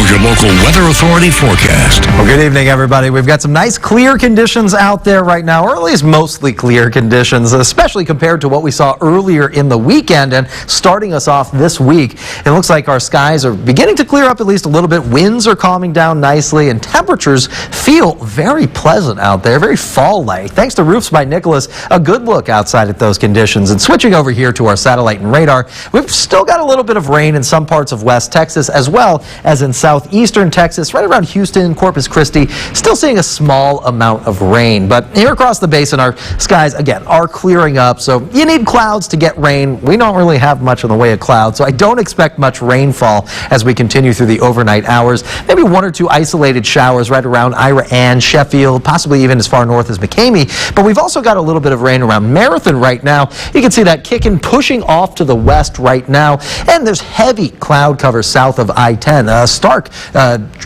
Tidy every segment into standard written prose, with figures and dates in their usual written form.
your local Weather Authority forecast. Well, good evening, everybody. We've got some nice clear conditions out there right now, or at least mostly clear conditions, especially compared to what we saw earlier in the weekend. And starting us off this week, it looks like our skies are beginning to clear up at least a little bit. Winds are calming down nicely, and temperatures feel very pleasant out there, very fall-like. Thanks to Roofs by Nicholas, a good look outside at those conditions. And switching over here to our satellite and radar, we've still got a little bit of rain in some parts of West Texas, as well as in southeastern Texas, right around Houston, Corpus Christi, still seeing a small amount of rain. But here across the basin, our skies, again, are clearing up. So you need clouds to get rain. We don't really have much in the way of clouds, so I don't expect much rainfall as we continue through the overnight hours. Maybe one or two isolated showers right around Ira and Sheffield, possibly even as far north as McCamey. But we've also got a little bit of rain around Marathon right now. You can see that kicking, pushing off to the west right now. And there's heavy cloud cover south of I-10, a stark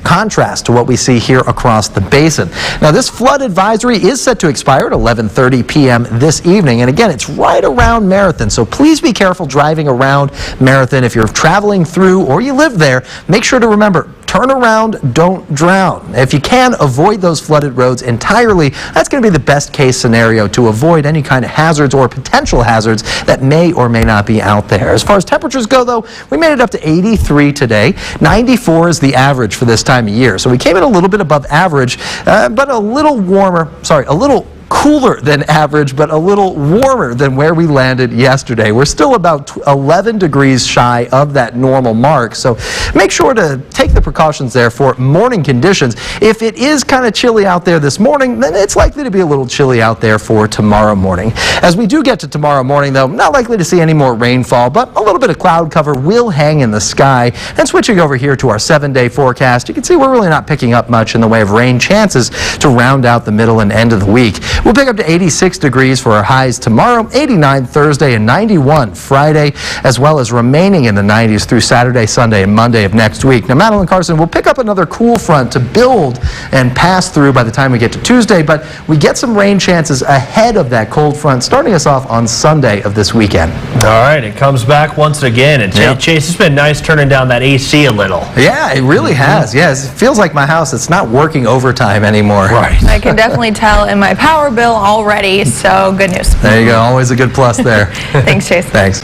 contrast to what we see here across the basin. Now, this flood advisory is set to expire at 11:30 p.m. this evening. And again, it's right around Marathon, so please be careful driving around Marathon. If you're traveling through or you live there, make sure to remember, turn around, don't drown. If you can, avoid those flooded roads entirely. That's going to be the best case scenario to avoid any kind of hazards or potential hazards that may or may not be out there. As far as temperatures go, though, we made it up to 83 today. 94 is the average for this time of year. So we came in a little bit above average, but a little cooler than average, but a little warmer than where we landed yesterday. We're still about 11 degrees shy of that normal mark, so make sure to take the precautions there for morning conditions. If it is kind of chilly out there this morning, then it's likely to be a little chilly out there for tomorrow morning. As we do get to tomorrow morning, though, not likely to see any more rainfall, but a little bit of cloud cover will hang in the sky. And switching over here to our 7-day forecast, you can see we're really not picking up much in the way of rain chances to round out the middle and end of the week. We'll pick up to 86 degrees for our highs tomorrow, 89 Thursday, and 91 Friday, as well as remaining in the 90s through Saturday, Sunday, and Monday of next week. Now, Madeline Carson will pick up another cool front to build and pass through by the time we get to Tuesday, but we get some rain chances ahead of that cold front, starting us off on Sunday of this weekend. All right, it comes back once again. And Chase, it's been nice turning down that AC a little. Yeah, it really has. Yes, it feels like my house, it's not working overtime anymore. Right. I can definitely tell in my power bill already, so good news. There you go. Always a good plus there. Thanks, Chase. Thanks.